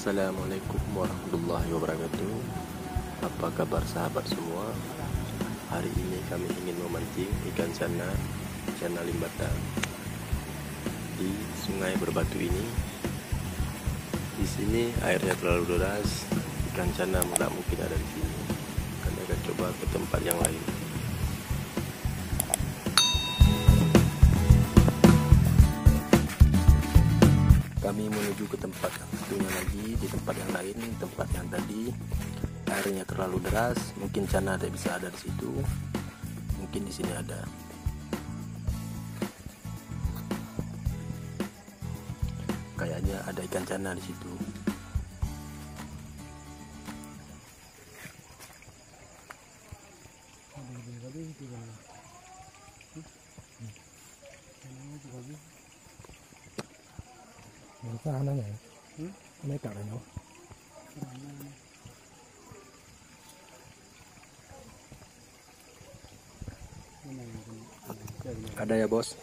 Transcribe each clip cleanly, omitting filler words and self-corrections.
Assalamualaikum warahmatullahi wabarakatuh. Apa kabar sahabat semua? Hari ini kami ingin memancing ikan cana limbata di sungai berbatu ini. Di sini airnya terlalu deras, ikan cana tidak mungkin ada di sini. Kami akan coba ke tempat yang lain. Kami menuju ke tempat yang satunya lagi. Di tempat yang lain, tempat yang tadi airnya terlalu deras, mungkin cana tidak bisa ada di situ. Mungkin di sini ada. Kayaknya ada ikan cana di situ. Sana này, mấy cậu này nó. Ada ya bos?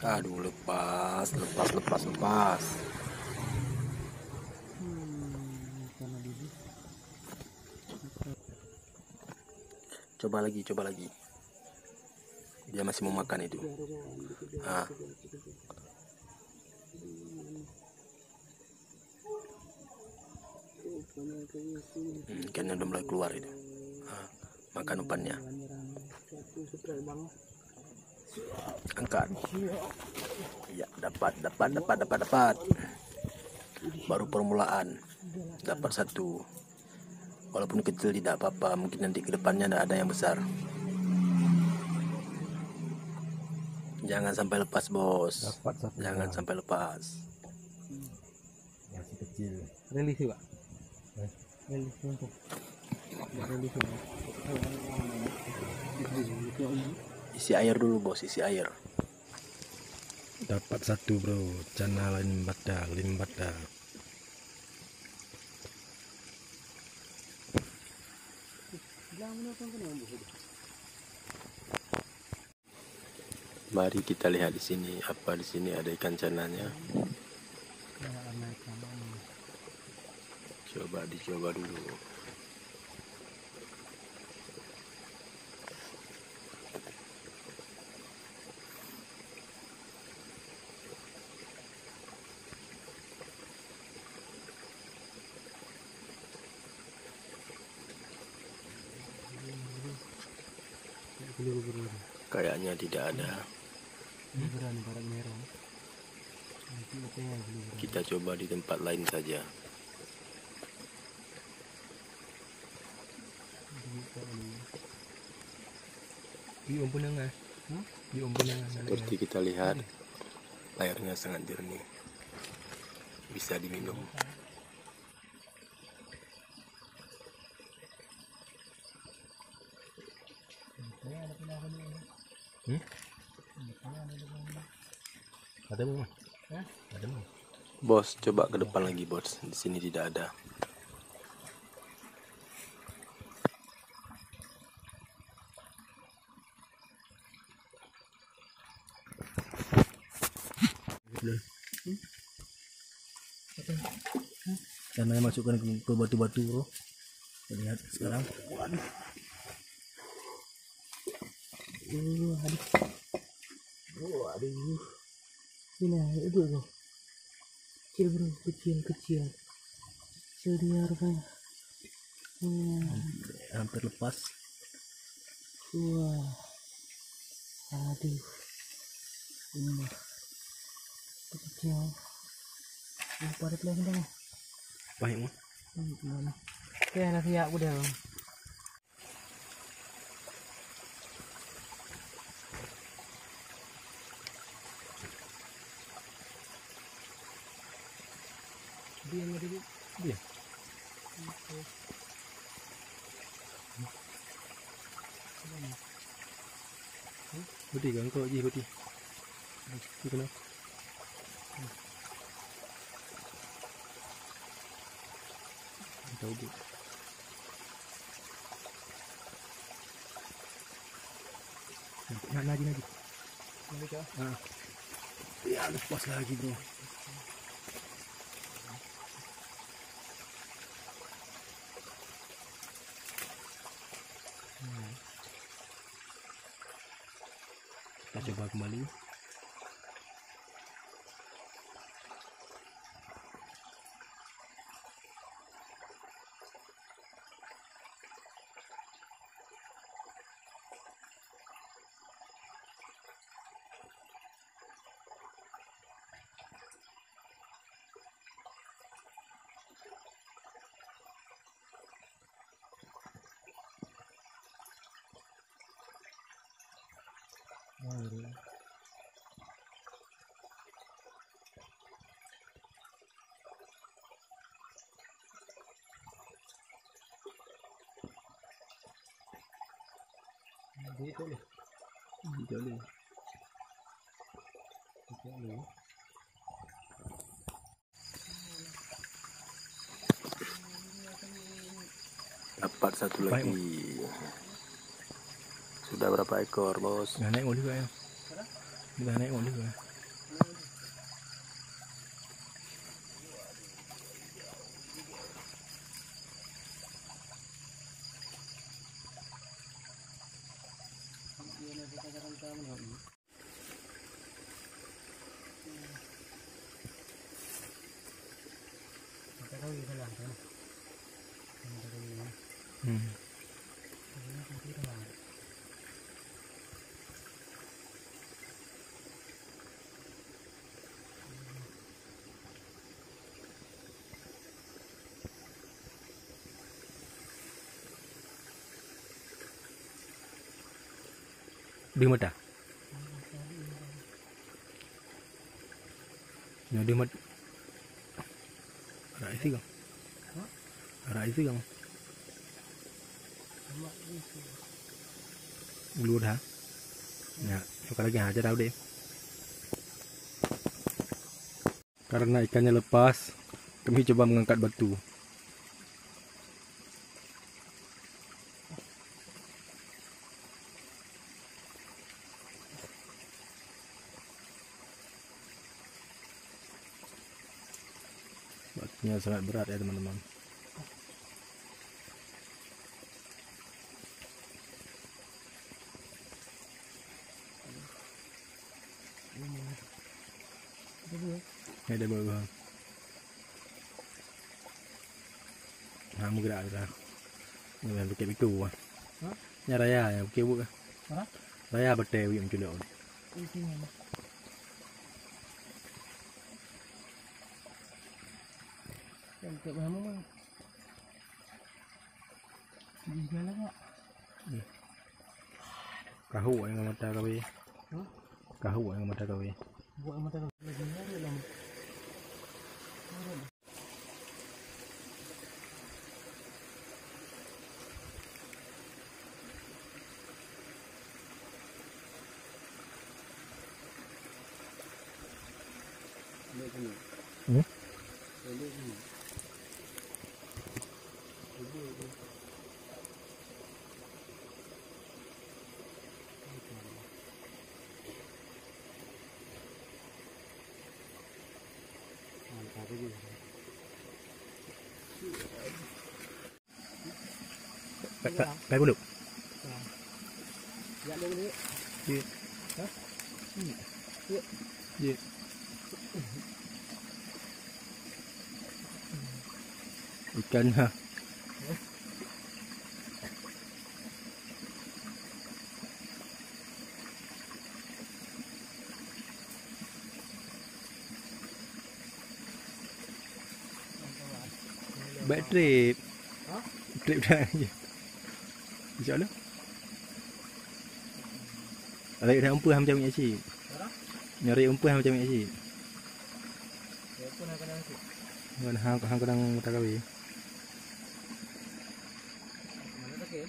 Aduh, lepas. Coba lagi. Dia masih mau makan itu. Ikannya udah mulai keluar itu. Makan umpannya. Angkat. Ya, dapat. Baru permulaan. Dapat satu. Walaupun kecil tidak apa-apa, mungkin nanti ke depannya ada yang besar. Jangan sampai lepas, bos. Jangan sampai lepas. Masih kecil. Rilis juga. Rilis untuk. Isi air dulu, bos. Isi air. Dapat satu, bro. Cana limbata. Mari kita lihat di sini. Apa di sini ada ikan cananya? Dicoba dulu. Kayaknya tidak ada. Kita coba di tempat lain saja. Seperti kita lihat, airnya sangat jernih, bisa diminum. Ada mau? Ada mau? Bos, coba ke depan lagi, bos. Di sini tidak ada. Cana masukkan ke batu-batu, bro. Lihat sekarang. Aduh. Ini itu bro. Kecil bro, kecil. Seliar bro. Hampir lepas. Wah. Aduh. Ini kecil. Padat lagi dong. Baik, Mas. Mana? Ya, nanti ya udah. Dia ngeri dia. Putih kan kok ji putih. Kenapa? Tahu bu. Lagi. Ya lepas lagi bro. Kita coba kembali. Dito ni. Dapat satu lagi. Sudah berapa ekor, bos? Nggak naik juga ya. Nggak naik juga. Di mata. Ya di mata. Ada isi kan? Ada isi kan? Belum dah. Ya, sekarang lagi aja tahu deh. Karena ikannya lepas, kami coba mengangkat batu. Batunya sangat berat ya teman-teman. Ada bawah. Nah, mau gerak dah. Ini pakai itu ah. Nya raya ya, pakai bukan. Raya betul yang culuk. Untuk kamu mah. Di jalan enggak? Kahu yang mata kau ni. Kahu yang mata kau ni. Buat mata lagi nyari lah. Kayak dulu. Ya dulu. Iya. Hah? Iya. Iya. Ikan ha. Bad trip. Hah? Trip dah je. InsyaAllah. Nyari dah umpuh macam ni cik. Nyari umpuh macam ni cik. Ya pun akan nanti. Hang kadang mata kawi. Mana tak ke?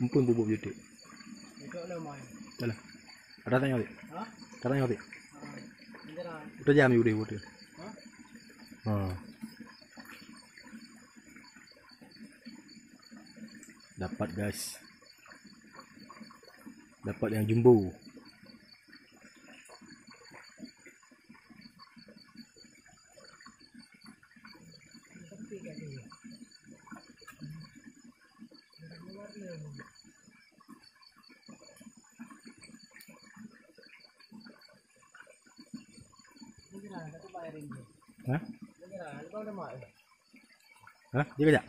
Umpuh bubuk jutik. Itu lah mai. Dah lah. Ada tanya ni. Hah? Tanya ni. Indra. Udah jam ni udah. Hah? Ha. Dapat guys. Dapat yang jumbo. hari ini. Hah? Kira, lupa udah mau. Hah? Dia kejap.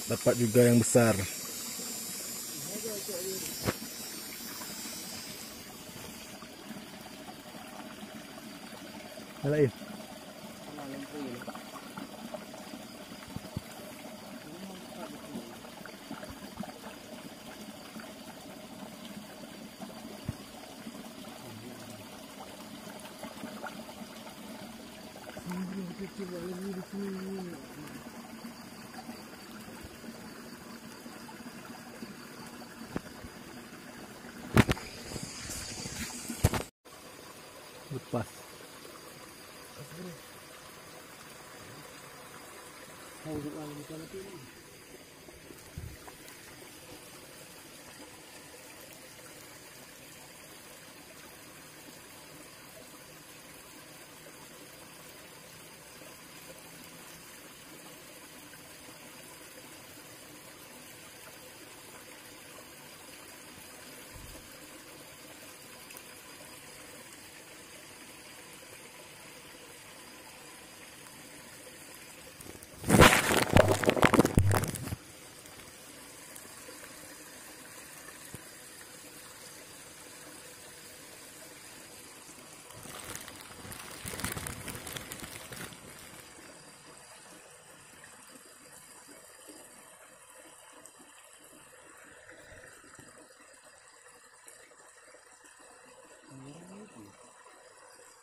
Dapat juga yang besar. Nyalain. Lepas.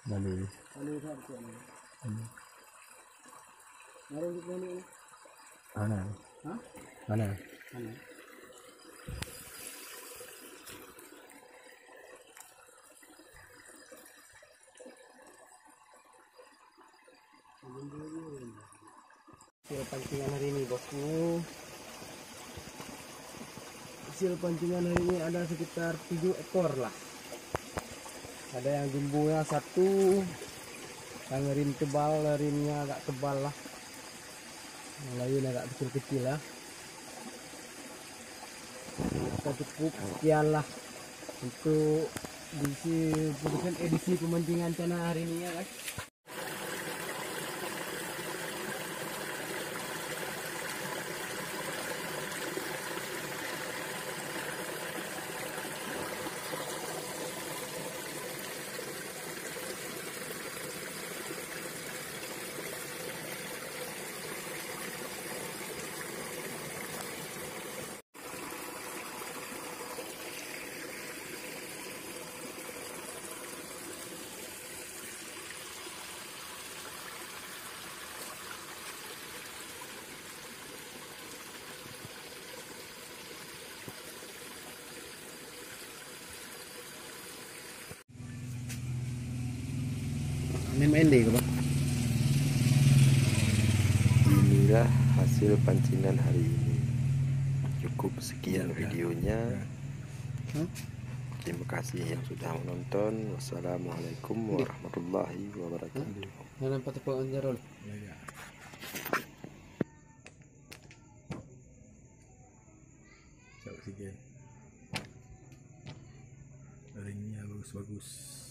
Balik. Lalu tak betul ni. Mari kita ni. Mana? Hah? Mana? Mana? Hasil pancingan hari ini bosku. Hasil pancingan hari ini ada sekitar 7 ekor lah. Ada yang jumbonya 1, yang rim tebal, rimnya agak tebal lah. Yang lain agak kecil-kecil lah. Kita cukup sekian lah untuk edisi pemancingan cana hari ini ya guys. Ini main deh, Bang. Inilah hasil pancingan hari ini. Cukup sekian videonya. Terima kasih yang sudah menonton. Wassalamualaikum warahmatullahi wabarakatuh. Jangan patah pohon jarol. Oksigen. Ringnya bagus-bagus.